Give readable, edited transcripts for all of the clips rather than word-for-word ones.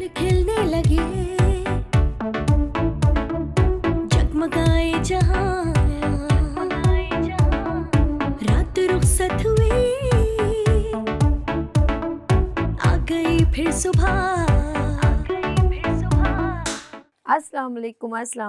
फूल खिलने लगे, जगमगाए जहां, रात रुखसत हुई, आ गई फिर सुबह। अस्सलाम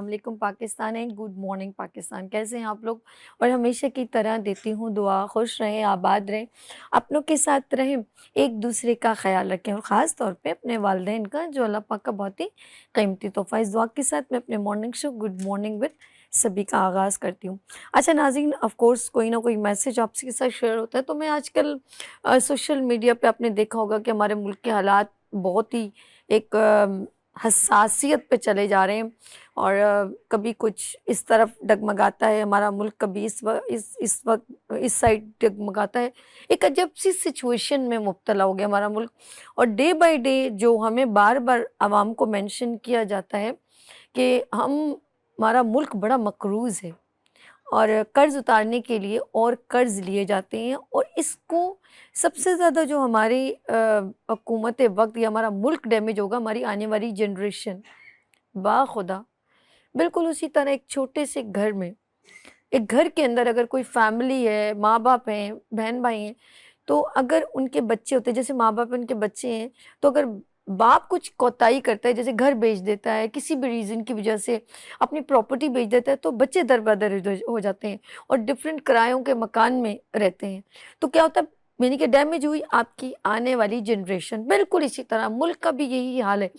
वालेकुम Pakistan and good morning Pakistan. कैसे हैं आप लोग? और हमेशा की तरह देती हूँ दुआ, खुश रहें, आबाद रहें, अपनों के साथ रहें, एक दूसरे का ख्याल रखें और ख़ास तौर पे अपने वालिदैन का, जो अल्लाह पाक का बहुत ही कीमती तोहफ़ा। इस दुआ के साथ मैं अपने morning show good morning with सभी का आगाज़ करती हूँ। अच्छा नाज़रीन, ऑफ कोर्स कोई ना कोई मैसेज आपके साथ शेयर होता है। तो मैं आजकल सोशल मीडिया पे आपने देखा होगा कि हमारे मुल्क के हालात बहुत ही एक हसासियत पे चले जा रहे हैं और कभी कुछ इस तरफ डगमगाता है हमारा मुल्क, कभी इस वक्त इस साइड डगमगाता है। एक अजब सी सिचुएशन में मुब्तला हो गया हमारा मुल्क। और डे बाय डे जो हमें बार बार आवाम को मेंशन किया जाता है कि हमारा मुल्क बड़ा मकरूज़ है और कर्ज़ उतारने के लिए और कर्ज़ लिए जाते हैं। और इसको सबसे ज़्यादा जो हमारी हुकूमत वक्त या हमारा मुल्क डैमेज होगा, हमारी आने वाली जनरेशन बाखुदा। बिल्कुल उसी तरह एक छोटे से घर में, एक घर के अंदर अगर कोई फैमिली है, माँ बाप हैं, बहन भाई हैं, तो अगर उनके बच्चे होते हैं, जैसे माँ बाप उनके बच्चे हैं, तो अगर बाप कुछ कोताही करता है, जैसे घर बेच देता है, किसी भी रीज़न की वजह से अपनी प्रॉपर्टी बेच देता है, तो बच्चे दर-बदर हो जाते हैं और डिफरेंट किरायों के मकान में रहते हैं। तो क्या होता है, यानी कि डैमेज हुई आपकी आने वाली जनरेशन। बिल्कुल इसी तरह मुल्क का भी यही हाल है।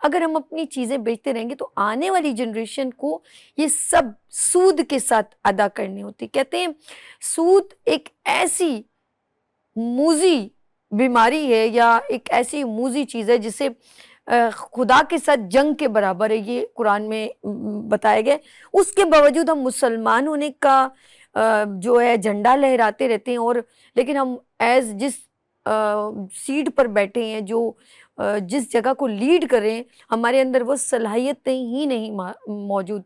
अगर हम अपनी चीज़ें बेचते रहेंगे तो आने वाली जनरेशन को ये सब सूद के साथ अदा करनी होती। कहते हैं सूद एक ऐसी मूज़ी बीमारी है या एक ऐसी मूज़ी चीज़ है जिसे खुदा के साथ जंग के बराबर है, ये कुरान में बताया गया है। उसके बावजूद हम मुसलमान होने का जो है झंडा लहराते रहते हैं और लेकिन हम एज़ जिस सीट पर बैठे हैं, जो जिस जगह को लीड कर रहे हैं, हमारे अंदर वो सलाहियतें ही नहीं मौजूद।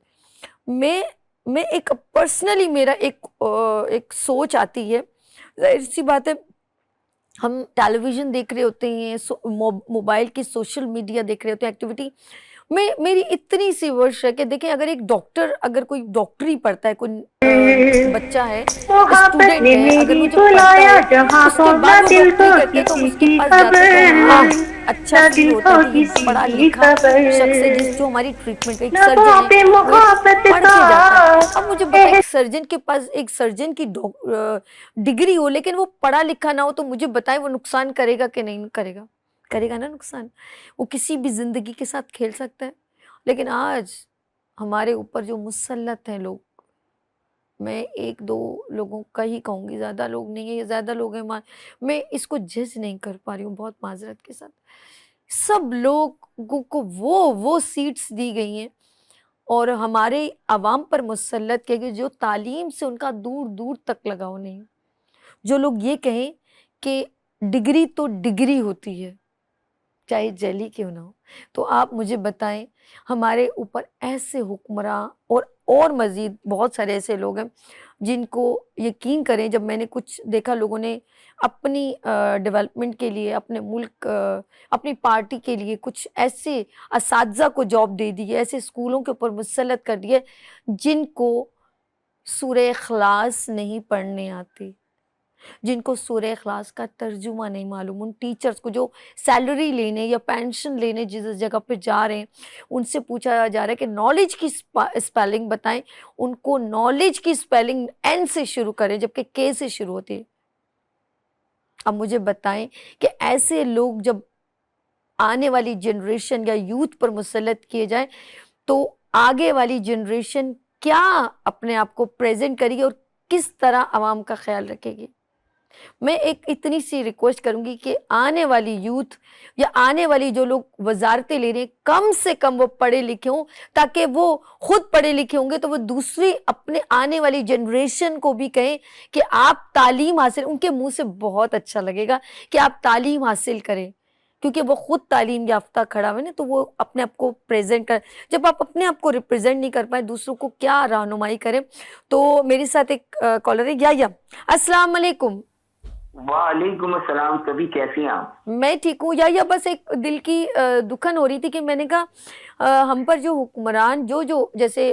मैं मैं एक पर्सनली मेरा एक सोच आती है, ज़ाहिर-सी बात है हम टेलीविज़न देख रहे होते हैं, मोबाइल की सोशल मीडिया देख रहे होते हैं एक्टिविटी में। मेरी इतनी सी विश है कि देखें, अगर एक डॉक्टर, अगर कोई डॉक्टरी पढ़ता है, कोई बच्चा है, मोहब्बत स्टूडेंट ने है, अगर वो मेरी जब पढ़ता बुलाया है जहाँ को उसके ना बाद वो दिल डॉक्टरी को करते हैं तो हम किसी उसके की पास जाते हैं तो हमें बड़ा खबर, अच्छा ना फील दिल होता है को कि ये किसी पढ़ा की लिखा खबर, शख्स है जिस जो हमारी ट्रीटमेंट का, एक लबों सर्जन है, पे वो एक मोहब्बत पढ़ का के जाता है। अब मुझे बता, एक सर्जन के पास एक सर्जन की डिग्री हो लेकिन वो पढ़ा लिखा ना हो, तो मुझे बताए वो नुकसान करेगा कि नहीं करेगा? करेगा ना नुकसान। वो किसी भी ज़िंदगी के साथ खेल सकता है। लेकिन आज हमारे ऊपर जो मुसल्लत हैं लोग, मैं 1-2 लोगों का ही कहूँगी, ज़्यादा लोग नहीं है, ज़्यादा लोग हैं मैं इसको जज नहीं कर पा रही हूँ बहुत माज़रत के साथ। सब लोगों को वो सीट्स दी गई हैं और हमारे अवाम पर मुसल्लत किए गए जो तालीम से उनका दूर-दूर तक लगाव नहीं। जो लोग ये कहें कि डिग्री तो डिग्री होती है, चाहे जली क्यों ना हो। तो आप मुझे बताएँ, हमारे ऊपर ऐसे हुक्मरान और मज़ीद बहुत सारे ऐसे लोग हैं जिनको यकीन करें, जब मैंने कुछ देखा लोगों ने अपनी डेवलपमेंट के लिए, अपने मुल्क अपनी पार्टी के लिए कुछ ऐसे असातिज़ा को जॉब दे दी है, ऐसे स्कूलों के ऊपर मुसल्लत कर दिया है जिनको सूरह इखलास नहीं पढ़ने आती। जिनको सूरह इखलास का तर्जुमा नहीं मालूम, उन टीचर्स को जो सैलरी लेने या पेंशन लेने जिस जगह पे जा रहे हैं, उनसे पूछा जा रहा है कि नॉलेज की स्पेलिंग बताएं, उनको नॉलेज की स्पेलिंग एन से शुरू करें जबकि के से शुरू होती है। अब मुझे बताएं कि ऐसे लोग जब आने वाली जनरेशन या यूथ पर मुसल्लत किए जाएं तो आगे वाली जनरेशन क्या अपने आप को प्रेजेंट करेगी और किस तरह आवाम का ख्याल रखेगी। मैं एक इतनी सी रिक्वेस्ट करूंगी कि आने वाली यूथ या आने वाली जो लोग वजारतें ले रहे हैं, कम से कम वो पढ़े लिखे हों, ताकि वो खुद पढ़े लिखे होंगे तो वो दूसरी अपने आने वाली जनरेशन को भी कहें कि आप तालीम हासिल, उनके मुंह से बहुत अच्छा लगेगा कि आप तालीम हासिल करें, क्योंकि वो खुद तालीम याफ्ता खड़ा हुआ है ना, तो वो अपने आप को प्रेजेंट कर। जब आप अपने आप को रिप्रेजेंट नहीं कर पाए, दूसरों को क्या रहनुमाई करें। तो मेरे साथ एक कॉलर है, या अस्सलाम वालेकुम। वालेकुम अस्सलाम, सभी कैसे हैं आप? मैं ठीक हूँ। या बस एक दिल की दुखन हो रही थी कि मैंने कहा हम पर जो हुक्मरान जो जो जैसे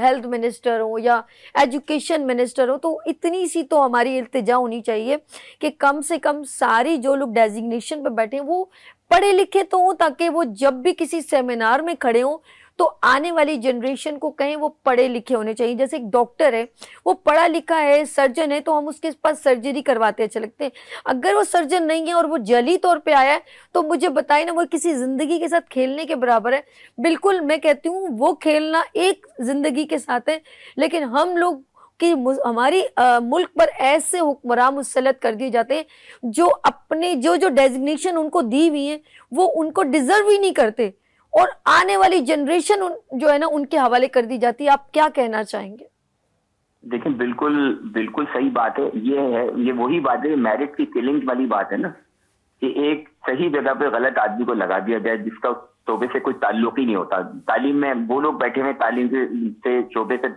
हेल्थ मिनिस्टर हो या एजुकेशन मिनिस्टर हो, तो इतनी सी तो हमारी इल्तिजा होनी चाहिए कि कम से कम सारी जो लोग डेजिग्नेशन पे बैठे हैं वो पढ़े लिखे तो हों, ताकि वो जब भी किसी सेमिनार में खड़े हों तो आने वाली जनरेशन को कहें वो पढ़े लिखे होने चाहिए। जैसे एक डॉक्टर है, वो पढ़ा लिखा है, सर्जन है, तो हम उसके पास सर्जरी करवाते अच्छे लगते हैं। अगर वो सर्जन नहीं है और वो जली तौर पे आया है, तो मुझे बताइए ना, वो किसी जिंदगी के साथ खेलने के बराबर है। बिल्कुल, मैं कहती हूँ वो खेलना एक जिंदगी के साथ है, लेकिन हम लोग कि हमारी मुल्क पर ऐसे हुक्मरान मुसल्लत कर दिए जाते हैं जो अपने जो जो डेजिग्नेशन उनको दी हुई है वो उनको डिजर्व ही नहीं करते, और आने वाली जनरेशन जो है ना उनके हवाले कर दी जाती है। आप क्या कहना चाहेंगे? देखिए, बिल्कुल बिल्कुल सही बात है। ये वही बात है, मेरिट की किलिंग वाली बात है ना, कि एक सही जगह पे गलत आदमी को लगा दिया जाए जिसका उस शोबे से कोई ताल्लुक ही नहीं होता। तालीम में वो लोग बैठे हुए तालीम से शोबे से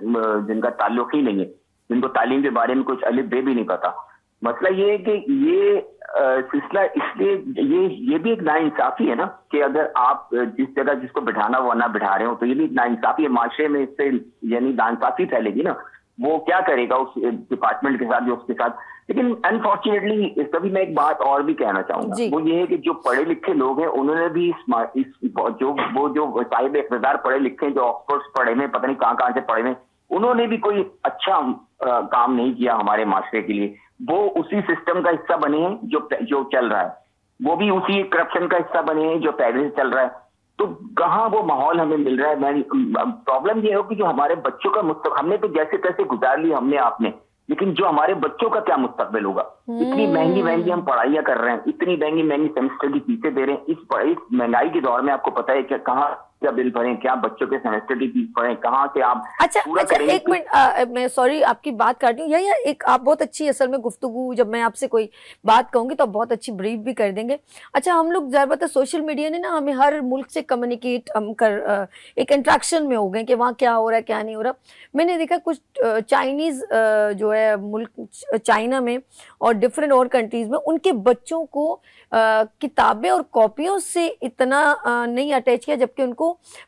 जिनका ताल्लुक ही नहीं है, जिनको तालीम के बारे में कुछ अलिफ बे भी नहीं पता। मसला ये है कि ये सिलसिला इसलिए ये भी एक नाइंसाफी है ना, कि अगर आप जिस जगह जिसको बिठाना वो ना बिठा रहे हो, तो ये भी एक नाइंसाफी है माशरे में। इससे यानी नाइंसाफी फैलेगी ना, वो क्या करेगा उस डिपार्टमेंट के साथ, जो उसके साथ। लेकिन अनफॉर्चुनेटली तभी मैं एक बात और भी कहना चाहूंगा, वो ये है कि जो पढ़े लिखे लोग हैं उन्होंने भी जो साहिब इक़्तिदार पढ़े लिखे, जो ऑक्सफोर्ड पढ़े में, पता नहीं कहाँ से पढ़े में, उन्होंने भी कोई अच्छा काम नहीं किया हमारे माशरे के लिए। वो उसी सिस्टम का हिस्सा बने हैं जो चल रहा है, वो भी उसी करप्शन का हिस्सा बने हैं जो पहले से चल रहा है। तो कहाँ वो माहौल हमें मिल रहा है? प्रॉब्लम ये हो कि जो हमारे बच्चों का मुस्तकबिल, हमने तो जैसे तैसे गुजार ली हमने आपने, लेकिन जो हमारे बच्चों का क्या मुस्तकबिल होगा? इतनी महंगी महंगी हम पढ़ाइयाँ कर रहे हैं, इतनी महंगी महंगी सेमेस्टर की फीसें दे रहे हैं। इस महंगाई के दौर में आपको पता है कि कहाँ क्या बिल भरें, क्या बच्चों के सेमेस्टर की फीस भरें, कहाँ से आप पूरा करेंगे? एक मिनट, मैं सॉरी आपकी बात काट रही हूँ। या एक आप बहुत अच्छी असल में गुफ्तगू, जब मैं आपसे कोई बात कहूंगी तो आप बहुत अच्छी ब्रीफ भी कर देंगे। अच्छा, हम लोग ज़्यादातर सोशल मीडिया ने ना हमें हर मुल्क से कम्युनिकेट हम कर एक इंट्रैक्शन में हो गए कि वहाँ क्या हो रहा है क्या नहीं हो रहा। मैंने देखा कुछ चाइनीज़ जो है मुल्क चाइना में और डिफरेंट और कंट्रीज़ में उनके बच्चों को किताबें और कॉपियों से इतना नहीं अटैच किया, जबकि उनको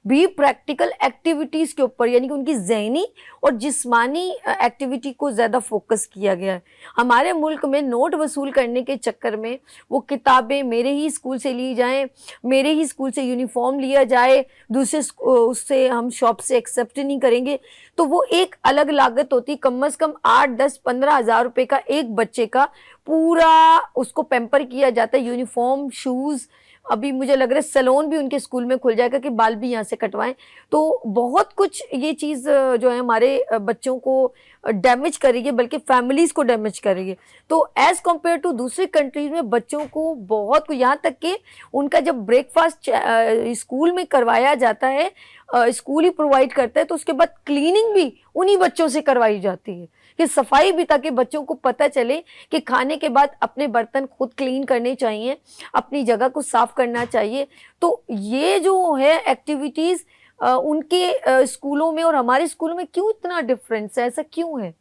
भी प्रैक्टिकल एक्टिविटीज़ के ऊपर, यानी कि उनकी ज़हनी और जिस्मानी एक्टिविटी को ज़्यादा फोकस किया गया है। हमारे मुल्क में नोट वसूल करने के चक्कर में वो किताबें मेरे ही स्कूल से ली जाएं, मेरे ही स्कूल से यूनिफॉर्म लिया जाए, दूसरे उससे हम शॉप से एक्सेप्ट नहीं करेंगे, तो वो एक अलग लागत होती। कम से कम 8-10-15 हज़ार रुपये का एक बच्चे का पूरा उसको पैम्पर किया जाता है, यूनिफॉर्म, शूज़। अभी मुझे लग रहा है सैलून भी उनके स्कूल में खुल जाएगा कि बाल भी यहाँ से कटवाएं। तो बहुत कुछ ये चीज़ जो है हमारे बच्चों को डैमेज करेगी, बल्कि फैमिलीज़ को डैमेज करेगी। तो एज़ कम्पेयर टू दूसरी कंट्रीज़ में बच्चों को बहुत कुछ, यहाँ तक कि उनका जब ब्रेकफास्ट स्कूल में करवाया जाता है, स्कूल ही प्रोवाइड करता है, तो उसके बाद क्लीनिंग भी उन्हीं बच्चों से करवाई जाती है, कि सफाई भी, ताकि बच्चों को पता चले कि खाने के बाद अपने बर्तन खुद क्लीन करने चाहिए, अपनी जगह को साफ करना चाहिए। तो ये जो है एक्टिविटीज़ उनके स्कूलों में और हमारे स्कूलों में क्यों इतना डिफरेंस है? ऐसा क्यों है?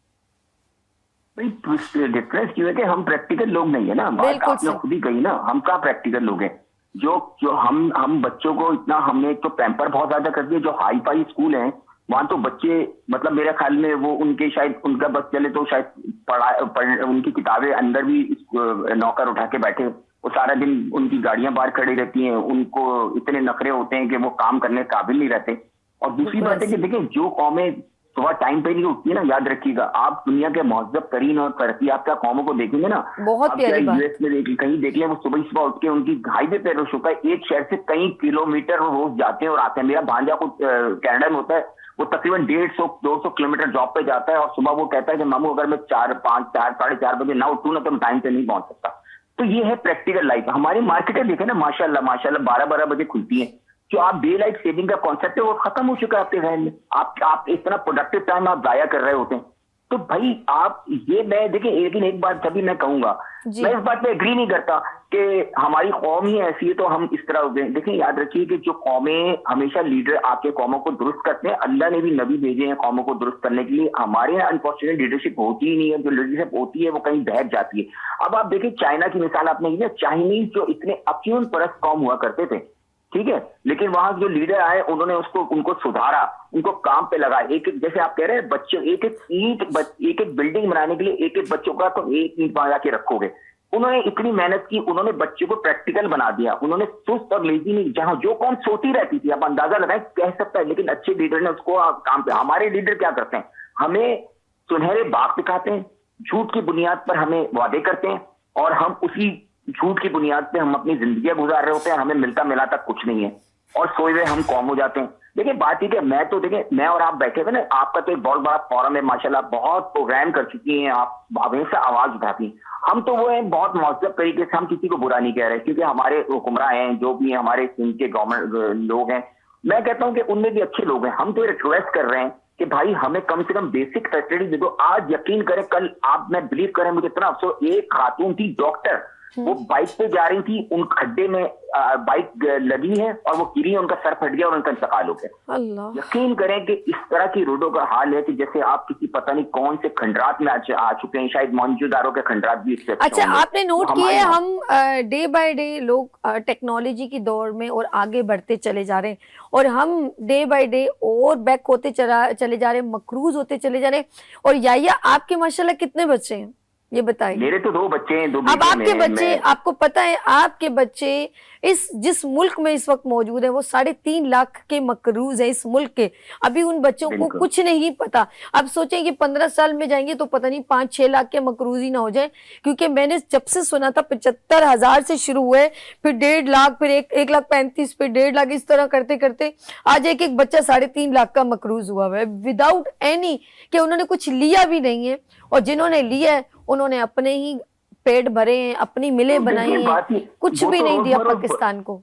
डिफरेंस क्यों है कि हम प्रैक्टिकल लोग नहीं है ना। बात आपने खुद ही कही ना, हम कहाँ प्रैक्टिकल लोग हैं? जो हम बच्चों को इतना, हमने तो पैम्पर बहुत ज्यादा कर दिया। जो हाई फाई स्कूल हैं वहां तो बच्चे, मतलब मेरे ख्याल में वो उनके शायद उनका बस चले तो शायद उनकी किताबें अंदर भी नौकर उठा के बैठे, वो सारा दिन उनकी गाड़ियां बाहर खड़ी रहती हैं, उनको इतने नखरे होते हैं कि वो काम करने के काबिल नहीं रहते। और दूसरी बात है कि देखिए, जो कौमें सुबह टाइम पे नहीं उठती है ना, याद रखिएगा आप, दुनिया के महज़ब तरीन और तरक्की याफ्ता कौमों को देखेंगे ना, बहुत प्यारी बात। यूएस में कहीं देख लें, वो सुबह उठ के उनकी हाईवे पे रुका है, एक शहर से कई किलोमीटर रोज जाते हैं और आते हैं। मेरा भांजा को कनाडा में होता है, वो तकरीबन 150-200 किलोमीटर जॉब पे जाता है, और सुबह वो कहता है कि मामू अगर मैं 4-5-4-4:30 बजे ना उठूँ ना तो मैं टाइम पे नहीं पहुंच सकता। तो ये है प्रैक्टिकल लाइफ। हमारी मार्केटें देखें ना, माशाल्लाह 12-12 बजे खुलती हैं। जो आप डे लाइट सेविंग का कॉन्सेप्ट है वो खत्म हो चुका है आपके जहन में। आप इतना प्रोडक्टिव टाइम आप जाया कर रहे होते हैं। तो भाई आप ये, मैं देखिए लेकिन एक बात सभी मैं कहूंगा, जी। मैं इस बात पे एग्री नहीं करता कि हमारी कौम ही ऐसी है तो हम इस तरह हो गए। देखिए याद रखिए कि जो कौमें हमेशा लीडर आके कौमों को दुरुस्त करते हैं, अल्लाह ने भी नबी भेजे हैं कौमों को दुरुस्त करने के लिए। हमारे यहाँ अनफॉर्चुनेट लीडरशिप होती ही नहीं है, जो लीडरशिप होती है वो कहीं बहक जाती है। अब आप देखिए चाइना की मिसाल आपने ली ना, चाइनीज जो इतने अफ्यून परस्त कौम हुआ करते थे, ठीक है, लेकिन वहां जो लीडर आए उन्होंने उनको सुधारा, उनको काम पे लगा। एक एक, जैसे आप कह रहे हैं बच्चे, एक एक बिल्डिंग बनाने के लिए एक एक बच्चों का तो एक ईंट बना के रखोगे। उन्होंने इतनी मेहनत की, उन्होंने बच्चों को प्रैक्टिकल बना दिया, उन्होंने सुस्त और लेजी नहीं, जहां जो कौन सोती रहती थी, आप अंदाजा लगाएं, कह सकता है, लेकिन अच्छे लीडर ने उसको काम पे। हमारे लीडर क्या करते हैं, हमें सुनहरे बाग दिखाते हैं, झूठ की बुनियाद पर हमें वादे करते हैं, और हम उसी झूठ की बुनियाद पे हम अपनी जिंदगियां गुजार रहे होते हैं, हमें मिलता मिलाता कुछ नहीं है, और सोए हुए हम कौम हो जाते हैं। देखिए बात ही, मैं तो देखिए, मैं और आप बैठे हुए ना, आपका तो एक बहुत बड़ा फॉरम है माशाल्लाह, बहुत प्रोग्राम कर चुकी हैं आप, हमेशा आवाज उठाती हैं। हम तो वो है बहुत मौजूद तरीके से, हम किसी को बुरा नहीं कह रहे, क्योंकि हमारे हुक्मरान हैं जो भी हमारे सिंध के गवर्नमेंट लोग हैं, मैं कहता हूं कि उनमें भी अच्छे लोग हैं। हम तो रिक्वेस्ट कर रहे हैं कि भाई हमें कम से कम बेसिक फैसिलिटी दे दो। आज यकीन करें, कल आप, मैं बिलीव करें, मुझे इतना अफसोस, एक खातून थी डॉक्टर, वो बाइक पे जा रही थी, उन खड्डे में बाइक लगी है और वो गिरी है, उनका सर फट गया और उनका इंतकाल हो गया। अल्लाह। यकीन करें कि इस तरह की रोडों का हाल है कि जैसे आप किसी पता नहीं कौन से खंडरात में आ चुके हैं, शायद मौजूदारों के खंडरात भी इससे अच्छे अच्छा, होंगे। आपने नोट तो किया है, हमारे हम डे बाय डे लोग टेक्नोलॉजी की दौर में और आगे बढ़ते चले जा रहे हैं, और हम डे बाय डे और बैक होते चले जा रहे हैं, मकरूज होते चले जा रहे हैं। और याया, आपके माशाल्लाह कितने बच्चे हैं, ये बताइए। मेरे तो 2 बच्चे हैं, 2 अब बेटे आपके हैं, बच्चे, आपको पता है आपके बच्चे इस जिस मुल्क में इस वक्त मौजूद है वो 3.5 लाख के मकरूज है इस मुल्क के। अभी उन बच्चों को बिल्कुल। कुछ नहीं पता। अब सोचें कि 15 साल में जाएंगे तो पता नहीं 5-6 लाख के मकरूज ही ना हो जाए, क्योंकि मैंने जब से सुना था 75,000 से शुरू हुए, फिर 1.5 लाख, फिर 1,35,000, फिर 1.5 लाख, इस तरह करते करते आज एक एक बच्चा 3.5 लाख का मकरूज हुआ है, विदाउट एनी कि उन्होंने कुछ लिया भी नहीं है। और जिन्होंने लिया है उन्होंने अपने ही पेट भरे हैं, अपनी मिलें बनाई हैं, कुछ भी नहीं दिया पाकिस्तान को।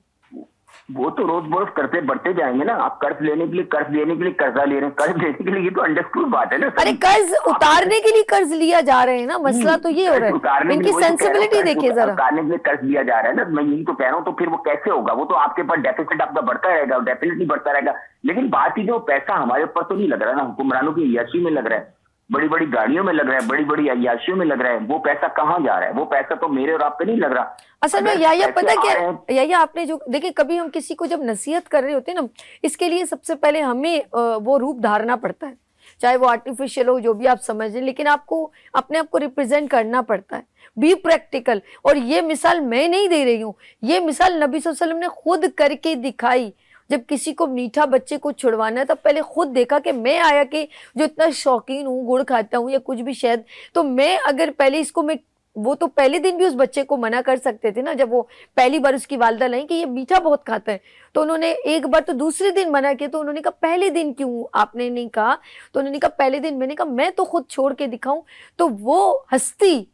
वो तो रोज बरोज करते बढ़ते जाएंगे ना। आप कर्ज लेने के लिए कर्जा ले रहे हैं, कर्ज लेने के लिए, ये तो अंडरस्टूड बात है ना। अरे कर्ज उतारने के लिए कर्ज लिया जा रहे हैं ना, मसला तो ये हो रहा है। इनकी सेंसिबिलिटी देखिए जरा। उतारने के लिए कर्ज लिया जा रहा है ना, मैं यही तो कह रहा हूँ। तो फिर वो कैसे होगा? वो तो आपके पास डेफिसिट आपका बढ़ता रहेगा, डेफिनेटली बढ़ता रहेगा। लेकिन बात ही जो पैसा हमारे ऊपर तो नहीं लग रहा ना, हुक्मरानों की अय्याशी में लग रहा है, बड़ी बड़ी गाड़ियों में लग रहा है, बड़ी बड़ी अय्याशियों में लग रहा है। वो पैसा कहाँ जा रहा है? वो पैसा तो मेरे और आप पे नहीं लग रहा। असल में याया पता क्या, याया आपने जो देखिए, कभी हम किसी को जब नसीहत कर रहे होते हैं ना, इसके लिए सबसे पहले हमें वो रूप धारना पड़ता है, चाहे वो आर्टिफिशियल हो, जो भी आप समझ लें, लेकिन आपको अपने आप को रिप्रेजेंट करना पड़ता है, बी प्रैक्टिकल। और ये मिसाल मैं नहीं दे रही हूँ, ये मिसाल नबी सल्लल्लाहु अलैहि वसल्लम ने खुद करके दिखाई। जब किसी को मीठा बच्चे को छुड़वाना है, तब पहले खुद देखा कि मैं आया कि जो इतना शौकीन हूँ, गुड़ खाता हूँ या कुछ भी शायद, तो मैं अगर पहले इसको, मैं वो तो पहले दिन भी उस बच्चे को मना कर सकते थे ना, जब वो पहली बार उसकी वालदा लाई कि ये मीठा बहुत खाता है, तो उन्होंने एक बार तो दूसरे दिन मना किया, तो उन्होंने कहा पहले दिन क्यों आपने नहीं कहा? तो उन्होंने कहा पहले दिन। मैंने कहा मैं तो खुद छोड़ के दिखाऊं। तो वो हस्ती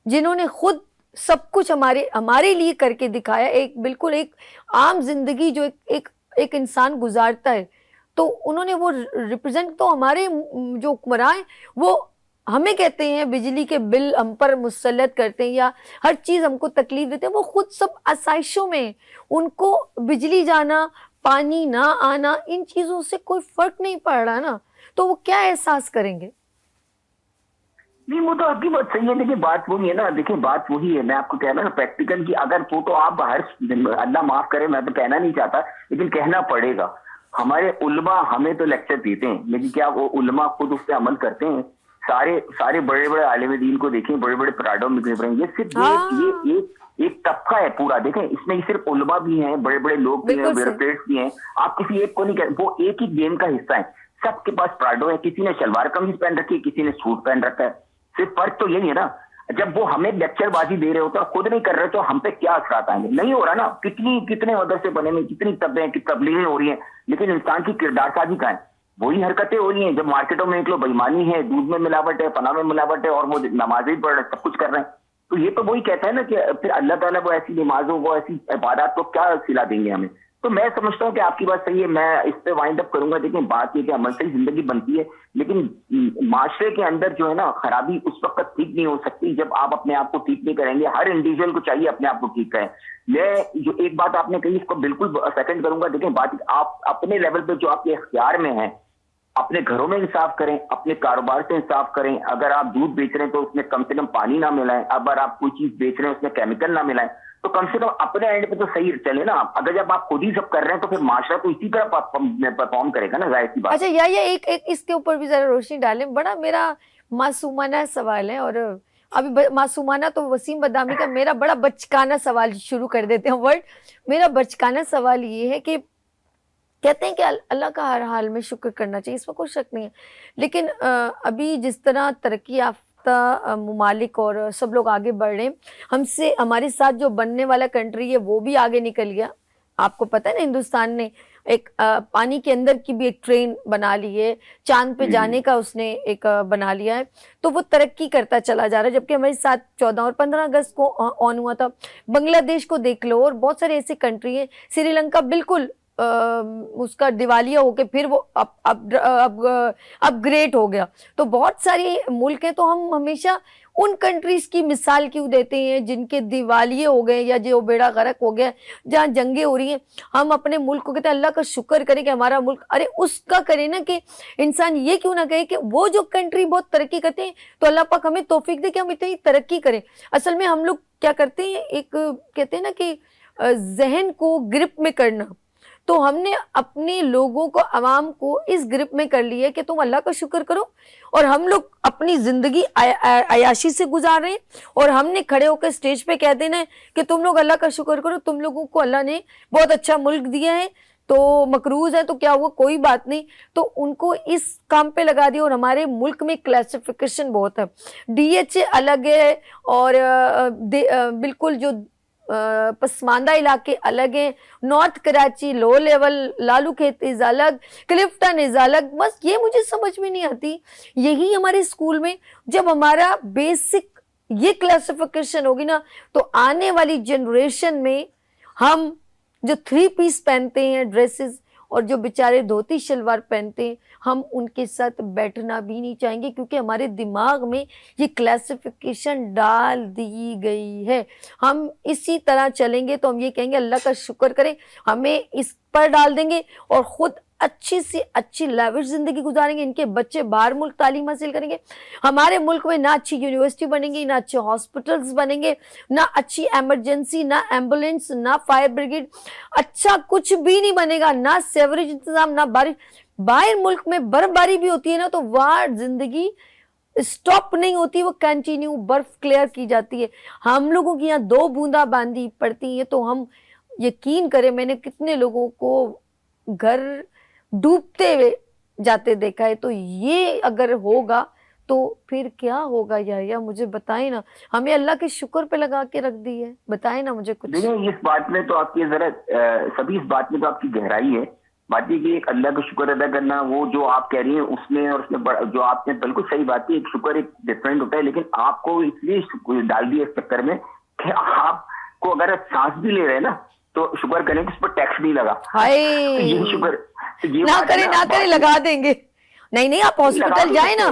जिन्होंने खुद सब कुछ हमारे लिए करके दिखाया, एक बिल्कुल एक आम जिंदगी जो एक इंसान गुजारता है, तो उन्होंने वो रिप्रेजेंट, तो हमारे जो हुक्मरान वो हमें कहते हैं बिजली के बिल हम पर मुसल्लत करते हैं या हर चीज हमको तकलीफ देते हैं, वो खुद सब आसाइशों में, उनको बिजली जाना, पानी ना आना, इन चीजों से कोई फर्क नहीं पड़ रहा ना, तो वो क्या एहसास करेंगे? नहीं, वो तो आपकी बात सही है। देखिए बात वही है ना, देखिए बात वही है, मैं आपको कह रहा ना प्रैक्टिकल की। अगर वो तो आप हर, अल्लाह माफ करे, मैं तो कहना नहीं चाहता, लेकिन कहना पड़ेगा। हमारे उलमा हमें तो लेक्चर देते हैं, लेकिन क्या वो उलमा खुद उस पर अमल करते हैं? सारे बड़े बड़े आलिम दीन को देखें, बड़े बड़े पराडों में गुजर रहे हैं। ये सिर्फ ये एक तबका है पूरा। देखें इसमें सिर्फ उलमा भी हैं, बड़े बड़े लोग भी हैं, ब्यूरोक्रेट्स भी हैं। आप किसी एक को नहीं कह, वो एक ही गेम का हिस्सा है। सबके पास पराडो है, किसी ने शलवार कमीज पहन रखी है, किसी ने सूट पहन रखा है। सिर्फ फर्क तो यही है ना, जब वो हमें लेक्चरबाजी दे रहे होते हैं, खुद नहीं कर रहे, तो हम पे क्या असरात आएंगे? नहीं हो रहा ना। कितने मदरसे बने में, कितनी तबलीगें हो रही हैं, लेकिन इंसान की किरदार साजी का है, वही हरकतें हो रही हैं। जब मार्केटों में निकलो, बेईमानी है, दूध में मिलावट है, फना में मिलावट है, और वो नमाजें पढ़ रहे, सब कुछ कर रहे हैं। तो ये तो वही कहता है ना कि फिर अल्लाह ताला वो ऐसी नमाजों, वो ऐसी इबादत को क्या सिला देंगे हमें? तो मैं समझता हूँ कि आपकी बात सही है, मैं इस पे वाइंड अप करूंगा। देखिए बात ये कि अमन से ही जिंदगी बनती है, लेकिन माशरे के अंदर जो है ना खराबी उस वक्त ठीक नहीं हो सकती जब आप अपने आप को ठीक नहीं करेंगे। हर इंडिविजुअल को चाहिए अपने आप को ठीक करें। मैं जो एक बात आपने कही इसको बिल्कुल सेकंड करूंगा। देखिए बात आप अपने लेवल पे जो आपके इख्तियार में है, अपने घरों में इंसाफ करें, अपने कारोबार से इंसाफ करें। अगर आप दूध बेच रहे हैं तो उसमें कम से कम पानी ना मिलाएं। अगर आप कोई चीज बेच रहे हैं उसमें केमिकल ना मिलाएं, तो कम से कम अपने एंड पे तो सही चले ना। अगर जब आप खुद ही सब कर रहे हैं तो फिर माशरा तो इसी तरह परफॉर्म करेगा ना, जाहिर सी बात। अच्छा ये एक इसके ऊपर भी जरा रोशनी डालें। बड़ा मेरा मासूमाना सवाल है, और अभी मासूमाना तो वसीम बदामी का, मेरा बड़ा बचकाना सवाल शुरू कर देते हैं वर्ड। मेरा बचकाना सवाल ये है कि कहते हैं कि अल्लाह का हर हाल में शुक्र करना चाहिए, इसमें कोई शक नहीं है, लेकिन अभी जिस तरह तरक्की याफ्ता मुमालिक और सब लोग आगे बढ़ रहे हैं, हमसे हमारे साथ जो बनने वाला कंट्री है वो भी आगे निकल गया। आपको पता है ना, हिंदुस्तान ने एक पानी के अंदर की भी एक ट्रेन बना ली है, चांद पे जाने का उसने एक बना लिया है, तो वो तरक्की करता चला जा रहा है। जबकि हमारे साथ 14 और 15 अगस्त को ऑन हुआ था। बांग्लादेश को देख लो, और बहुत सारे ऐसे कंट्री हैं। श्रीलंका बिल्कुल उसका दिवालिया होके फिर वो अपग्रेड हो गया। तो बहुत सारे मुल्क हैं, तो हम हमेशा उन कंट्रीज की मिसाल क्यों देते हैं जिनके दिवालिये हो गए या जो बेड़ा गर्क हो गया, जहाँ जंगें हो रही हैं। हम अपने मुल्क को कहते हैं अल्लाह का शुक्र करें कि हमारा मुल्क, अरे उसका करें ना, कि इंसान ये क्यों ना कहे कि वो जो कंट्री बहुत तरक्की करते हैं तो अल्लाह पाक हमें तौफीक दे कि हम इतनी तरक्की करें। असल में हम लोग क्या करते हैं, एक कहते हैं ना कि जहन को ग्रिप में करना, तो हमने अपने लोगों को, अवाम को इस ग्रिप में कर लिया कि तुम अल्लाह का शुक्र करो, और हम लोग अपनी जिंदगी अयाशी से गुजार रहे हैं, और हमने खड़े होकर स्टेज पे कह देना है कि तुम लोग अल्लाह का शुक्र करो, तुम लोगों को अल्लाह ने बहुत अच्छा मुल्क दिया है, तो मकरूज है तो क्या हुआ, कोई बात नहीं। तो उनको इस काम पे लगा दिया। और हमारे मुल्क में क्लासिफिकेशन बहुत है, DHA अलग है, और बिल्कुल जो पसमानदा इलाके अलग हैं, north Karachi low level, Lalu खेत इज अलग, क्लिफ्टन इज अलग। बस ये मुझे समझ में नहीं आती। यही हमारे स्कूल में जब हमारा बेसिक ये क्लासिफिकेशन होगी ना, तो आने वाली जनरेशन में हम जो 3 पीस पहनते हैं ड्रेसेस, और जो बेचारे धोती शलवार पहनते हैं, हम उनके साथ बैठना भी नहीं चाहेंगे, क्योंकि हमारे दिमाग में ये क्लासिफिकेशन डाल दी गई है। हम इसी तरह चलेंगे तो हम ये कहेंगे अल्लाह का शुक्र करें, हमें इस पर डाल देंगे और ख़ुद अच्छी से अच्छी लाविश ज़िंदगी गुजारेंगे। इनके बच्चे बाहर मुल्क तालीम हासिल करेंगे, हमारे मुल्क में ना अच्छी यूनिवर्सिटी बनेगी, ना अच्छे हॉस्पिटल्स बनेंगे, ना अच्छी एमरजेंसी, ना एम्बुलेंस, ना फायर ब्रिगेड, अच्छा कुछ भी नहीं बनेगा, ना सेवरेज इंतज़ाम, ना बारिश। बाहर मुल्क में बर्फबारी भी होती है ना, तो वहाँ ज़िंदगी स्टॉप नहीं होती, वो कंटिन्यू बर्फ क्लियर की जाती है। हम लोगों की यहाँ 2 बूंदा बांदी पड़ती है तो हम, यकीन करें, मैंने कितने लोगों को घर डूबते हुए जाते देखा है। तो ये अगर होगा तो फिर क्या होगा या मुझे बताएं ना, हमें अल्लाह के शुक्र पे लगा के रख दी है, बताएं ना मुझे कुछ। देखिए इस बात में तो आपकी जरा सभी इस बात में तो आपकी गहराई है। बात ये कि एक अल्लाह का शुक्र अदा करना, वो जो आप कह रही हैं उसमें, और उसमें जो आपने बिल्कुल सही बात की, एक शुक्र एक डिफरेंट होता है, लेकिन आपको इसलिए डाल दिया इस चक्कर में कि आपको अगर सांस भी ले रहे हैं ना तो शुक्र करें कि उस पर टैक्स नहीं लगा। हाय ये शुक्र ना करें लगा देंगे। नहीं आप हॉस्पिटल जाए ना,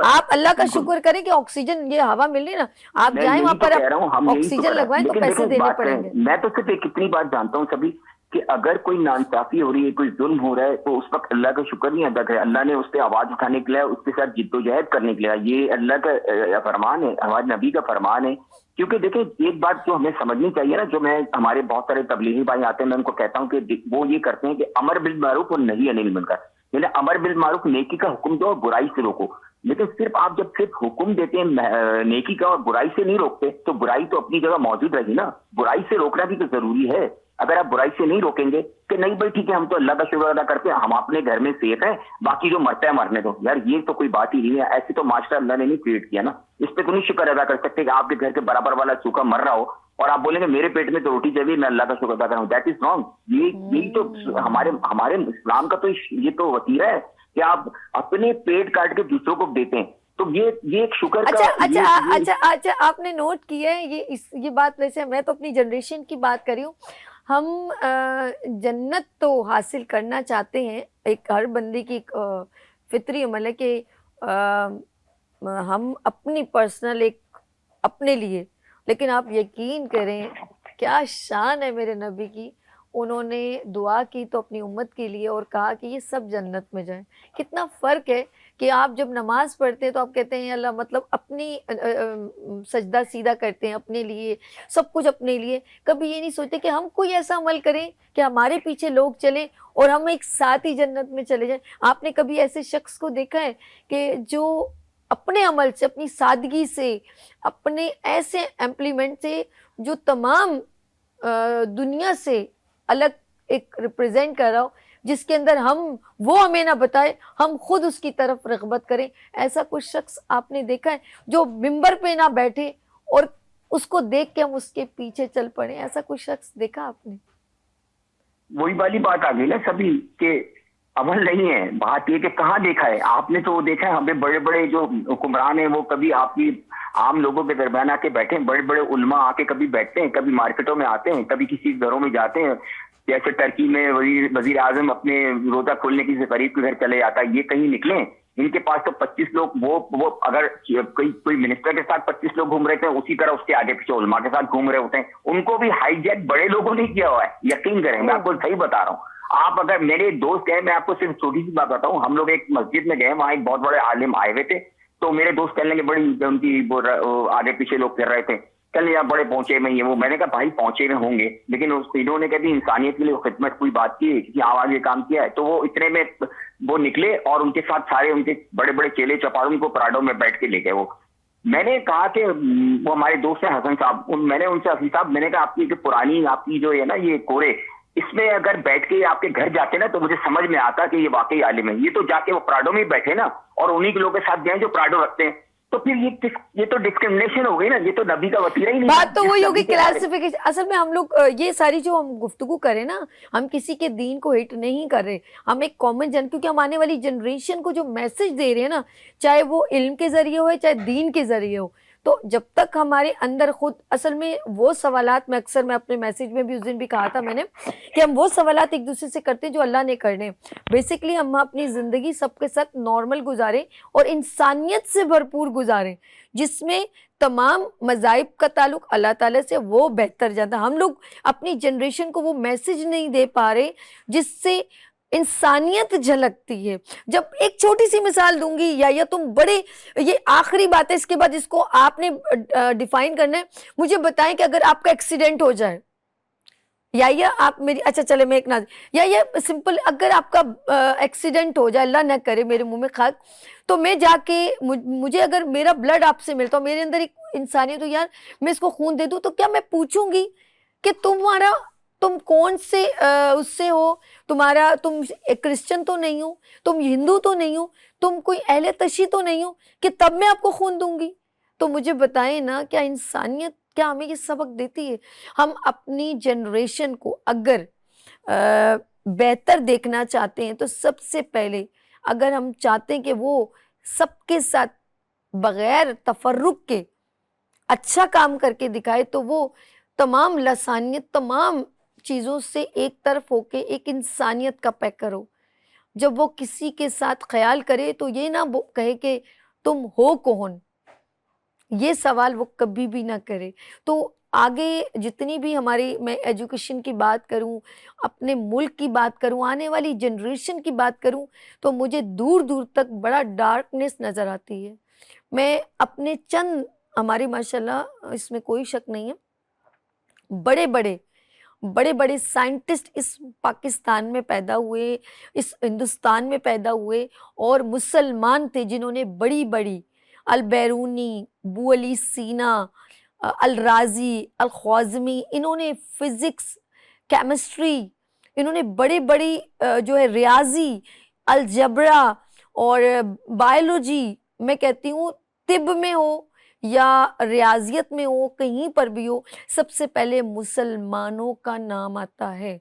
आप अल्लाह का शुक्र करें कि ऑक्सीजन, ये हवा मिल रही ना, आप जाए वहां पर ऑक्सीजन लगवाएं, तो पैसे देने पड़ेंगे। मैं तो सिर्फ कितनी बात जानता हूँ सभी कि अगर कोई नाइंसाफी हो रही है, कोई जुल्म हो रहा है, तो उस वक्त अल्लाह का शुक्र नहीं अदा करे। अल्लाह ने उस पर आवाज उठाने के लिए, उसके साथ जिद्दोजहद करने के लिए, ये अल्लाह का फरमान है, हमारे नबी का फरमान है। क्योंकि देखिए एक बात जो हमें समझनी चाहिए ना, जो मैं, हमारे बहुत सारे तबलीगी भाई आते हैं, मैं उनको कहता हूँ कि वो ये करते हैं कि अमर बिल मारूफ और नही अनिल मुनकर, यानी अमर बिल मारूफ नेकी का हुक्म दो और बुराई से रोको। लेकिन सिर्फ आप जब सिर्फ हुक्म देते हैं नेकी का और बुराई से नहीं रोकते, तो बुराई तो अपनी जगह मौजूद रहेगी ना। बुराई से रोकना भी तो जरूरी है। अगर आप बुराई से नहीं रोकेंगे कि नहीं भाई ठीक है, हम तो अल्लाह का शुक्र अदा करते हैं, हम अपने घर में सेफ हैं, बाकी जो मरता है मरने दो, यार ये तो कोई बात ही नहीं है। ऐसे तो माशरा अल्लाह ने नहीं क्रिएट किया ना। इस पे तो नहीं शुक्र अदा कर सकते कि आपके घर के बराबर वाला सूखा मर रहा हो और आप बोलेंगे मेरे पेट में तो रोटी चाहिए, मैं अल्लाह का शुक्र अदा कर रहा हूँ। That is wrong. यही तो हमारे इस्लाम का तो ये तो वतीरा है कि आप अपने पेट काट के दूसरों को देते हैं। तो ये एक शुक्र का। अच्छा आपने नोट किया है ये बात। वैसे मैं तो अपनी जनरेशन की बात कर रही हूँ, हम जन्नत तो हासिल करना चाहते हैं, एक हर बंदे की एक फितरी अमल है कि हम अपनी पर्सनल एक अपने लिए, लेकिन आप यकीन करें क्या शान है मेरे नबी की, उन्होंने दुआ की तो अपनी उम्मत के लिए और कहा कि ये सब जन्नत में जाएं। कितना फ़र्क है कि आप जब नमाज़ पढ़ते हैं तो आप कहते हैं अल्लाह, मतलब अपनी सजदा सीधा करते हैं अपने लिए, सब कुछ अपने लिए, कभी ये नहीं सोचते कि हम कोई ऐसा अमल करें कि हमारे पीछे लोग चलें और हम एक साथ ही जन्नत में चले जाएं। आपने कभी ऐसे शख्स को देखा है कि जो अपने अमल से, अपनी सादगी से, अपने ऐसे एम्प्लीमेंट से जो तमाम दुनिया से अलग एक रिप्रेजेंट कर रहा हो, जिसके अंदर हम वो हमें ना बताए, हम खुद उसकी तरफ रग़बत करें? ऐसा कुछ शख्स आपने देखा है जो मिंबर पे ना बैठे और उसको देख के हम उसके पीछे चल पड़े? ऐसा कुछ शख्स देखा आपने? वही वाली बात आ गई ना सभी के, अमल नहीं है। बात ये कि कहाँ देखा है आपने, तो वो देखा है हमें बड़े बड़े जो हुक्मरान हैं वो कभी आपकी आम लोगों के दरमियान आके बैठे हैं, बड़े बड़े उलमा आके कभी बैठते हैं, कभी मार्केटों में आते हैं, कभी किसी घरों में जाते हैं। जैसे टर्की में वजीर आजम अपने रोजा खोलने की गरीब के घर चले जाता है, ये कहीं निकले? इनके पास तो 25 लोग, वो अगर कोई मिनिस्टर के साथ 25 लोग घूम रहे थे, उसी तरह उसके आगे पीछे उलमा के साथ घूम रहे होते हैं। उनको भी हाईजैक बड़े लोगों ने किया हुआ है, यकीन करें, मैं आपको सही बता रहा हूँ। आप अगर, मेरे दोस्त हैं, मैं आपको सिर्फ छोटी सी बात बताऊं, हम लोग एक मस्जिद में गए, वहां एक बहुत बड़े आलिम आए हुए थे, तो मेरे दोस्त कहने लगे, बड़ी उनकी आगे पीछे लोग कर रहे थे, कहने यार बड़े पहुंचे में ये वो। मैंने कहा भाई पहुंचे में होंगे, लेकिन इन्होंने कभी इंसानियत के लिए खिदमत कोई बात की, कि आवाज ये काम किया है, तो वो इतने में वो निकले और उनके साथ सारे उनके बड़े बड़े चेले चपारों उनको पराडों में बैठ के ले गए वो। मैंने कहा कि वो हमारे दोस्त हैं हसन साहब, मैंने उनसे, हसन साहब मैंने कहा आपकी जो पुरानी आपकी जो है ना ये कोरे, इसमें अगर बैठ के आपके घर जाते ना तो मुझे समझ में आता कि ये वाकई आलिम है। ये तो जाके वो प्राडो में ही बैठे ना और उन्हीं के लोगों के साथ गए जो प्राडो रखते हैं, तो फिर ये तो डिस्क्रिमिनेशन हो गई ना, ये तो नबी का वतीरा ही नहीं। बात तो वही होगी, क्लासिफिकेशन। असल में हम लोग ये सारी जो हम गुफ्तगू करें ना, हम किसी के दीन को हिट नहीं कर रहे, हम एक कॉमन जन, क्योंकि हम आने वाली जनरेशन को जो मैसेज दे रहे हैं ना, चाहे वो इल्म के जरिए हो चाहे दीन के जरिए हो, तो जब तक हमारे अंदर खुद, असल में वो सवालात, मैं अक्सर, मैं अपने मैसेज में भी उस दिन भी कहा था मैंने, कि हम वो सवालात एक दूसरे से करते हैं जो अल्लाह ने करने। बेसिकली हम अपनी ज़िंदगी सबके साथ नॉर्मल गुजारें और इंसानियत से भरपूर गुजारें, जिसमें तमाम मज़ाहिब का ताल्लुक़ अल्लाह ताला से, वो बेहतर जाता। हम लोग अपनी जनरेशन को वो मैसेज नहीं दे पा रहे जिससे इंसानियत झलकती है। जब एक छोटी सी मिसाल दूंगी, या तुम बड़े, ये आखिरी बात है, इसके बाद इसको आपने डिफाइन करना है। मुझे बताएं कि अगर आपका एक्सीडेंट हो जाए, या आप मेरी, अच्छा चले मैं एक ना, या सिंपल, अगर आपका एक्सीडेंट हो जाए, अल्लाह ना करे, मेरे मुंह में खाक, तो मैं जाके, मुझे अगर मेरा ब्लड आपसे मिलता हो, मेरे अंदर एक इंसानियत हो, यार मैं इसको खून दे दूं, तो क्या मैं पूछूंगी कि तुम कौन से उससे हो, तुम क्रिश्चियन तो नहीं हो, तुम हिंदू तो नहीं हो, तुम कोई अहले तशी तो नहीं हो, कि तब मैं आपको खून दूंगी? तो मुझे बताएं ना, क्या इंसानियत, क्या हमें ये सबक देती है? हम अपनी जनरेशन को अगर बेहतर देखना चाहते हैं, तो सबसे पहले, अगर हम चाहते हैं कि वो सबके साथ बगैर तफर्रुक के अच्छा काम करके दिखाए, तो वो तमाम लसानियत, तमाम चीज़ों से एक तरफ होके एक इंसानियत का पैकर हो। जब वो किसी के साथ ख्याल करे तो ये ना वो कहे कि तुम हो कौन, ये सवाल वो कभी भी ना करे। तो आगे जितनी भी हमारी, मैं एजुकेशन की बात करूं, अपने मुल्क की बात करूं, आने वाली जनरेशन की बात करूं, तो मुझे दूर दूर तक बड़ा डार्कनेस नज़र आती है। मैं अपने चंद, हमारे माशाल्लाह इसमें कोई शक नहीं है, बड़े बड़े साइंटिस्ट इस पाकिस्तान में पैदा हुए, इस हिंदुस्तान में पैदा हुए, और मुसलमान थे जिन्होंने बड़ी बड़ी, अल बैरूनी, बू अली सीना, अल राजी, अल ख्वाज़मी, इन्होंने फिज़िक्स, केमिस्ट्री, इन्होंने बड़ी बड़ी जो है रियाजी, अलजबरा और बायोलॉजी, मैं कहती हूँ तिब में हो या रियाजियत में हो, कहीं पर भी हो, सबसे पहले मुसलमानों का नाम आता है।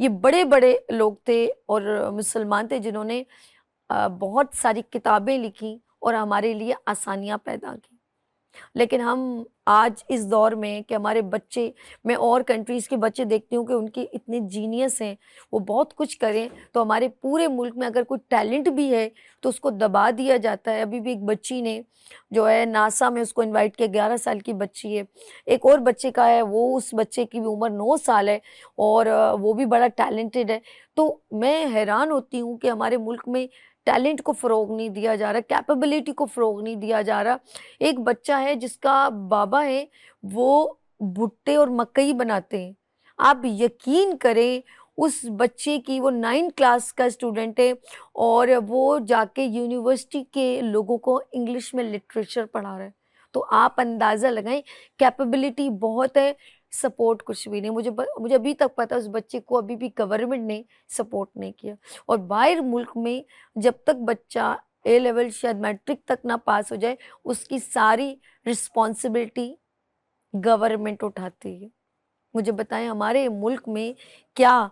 ये बड़े बड़े लोग थे और मुसलमान थे जिन्होंने बहुत सारी किताबें लिखी और हमारे लिए आसानियाँ पैदा की। लेकिन हम आज इस दौर में कि हमारे बच्चे, मैं और कंट्रीज़ के बच्चे देखती हूँ कि उनके इतने जीनियस हैं, वो बहुत कुछ करें, तो हमारे पूरे मुल्क में अगर कोई टैलेंट भी है तो उसको दबा दिया जाता है। अभी भी एक बच्ची ने जो है नासा में उसको इनवाइट किया, 11 साल की बच्ची है। एक और बच्चे का है, वो उस बच्चे की भी उम्र 9 साल है और वो भी बड़ा टैलेंटेड है। तो मैं हैरान होती हूँ कि हमारे मुल्क में टैलेंट को फ़रोग़ नहीं दिया जा रहा, कैपेबिलिटी को फ़रोग़ नहीं दिया जा रहा। एक बच्चा है जिसका बाबा है, वो भुट्टे और मकई बनाते हैं। आप यकीन करें, उस बच्चे की, वो 9th क्लास का स्टूडेंट है और वो जाके यूनिवर्सिटी के लोगों को इंग्लिश में लिटरेचर पढ़ा रहा है। तो आप अंदाज़ा लगाएं, कैपेबिलिटी बहुत है, सपोर्ट कुछ भी नहीं। मुझे अभी तक पता है उस बच्चे को अभी भी गवर्नमेंट ने सपोर्ट नहीं किया। और बाहर मुल्क में जब तक बच्चा ए लेवल शायद मैट्रिक तक ना पास हो जाए, उसकी सारी रिस्पॉन्सिबिलिटी गवर्नमेंट उठाती है। मुझे बताएं, हमारे मुल्क में क्या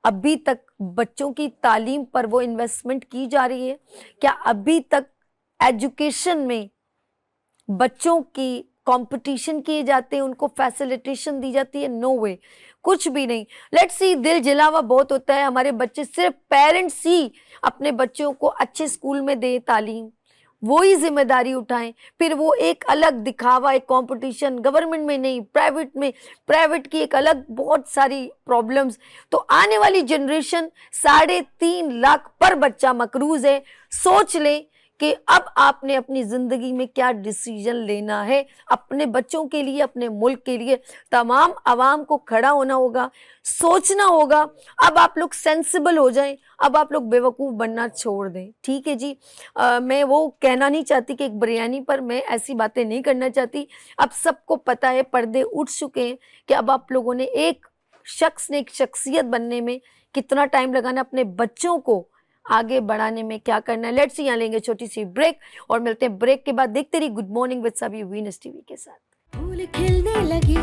अभी तक बच्चों की तालीम पर वो इन्वेस्टमेंट की जा रही है? क्या अभी तक एजुकेशन में बच्चों की कंपटीशन किए जाते हैं, उनको फैसिलिटेशन दी जाती है? नो वे, कुछ भी नहीं। लेट्स सी, दिल जलावा बहुत होता है। हमारे बच्चे, सिर्फ पेरेंट्स ही अपने बच्चों को अच्छे स्कूल में दें तालीम, वो ही जिम्मेदारी उठाएं, फिर वो एक अलग दिखावा, एक कंपटीशन, गवर्नमेंट में नहीं प्राइवेट में, प्राइवेट की एक अलग बहुत सारी प्रॉब्लम्स। तो आने वाली जनरेशन 3.5 लाख पर बच्चा मकरूज है। सोच लें कि अब आपने अपनी ज़िंदगी में क्या डिसीजन लेना है अपने बच्चों के लिए, अपने मुल्क के लिए। तमाम आवाम को खड़ा होना होगा, सोचना होगा। अब आप लोग सेंसिबल हो जाएं, अब आप लोग बेवकूफ़ बनना छोड़ दें, ठीक है जी। मैं वो कहना नहीं चाहती कि एक बिरयानी पर मैं ऐसी बातें नहीं करना चाहती। अब सबको पता है, पर्दे उठ चुके हैं कि अब आप लोगों ने, एक शख्स ने एक शख्सियत बनने में कितना टाइम लगाना, अपने बच्चों को आगे बढ़ाने में क्या करना है। लेट्स सी, यहाँ लेंगे छोटी सी ब्रेक और मिलते हैं ब्रेक के बाद। देखते रहिए गुड मॉर्निंग विद सभी वीनस टीवी के साथ। फूल खिलने लगे,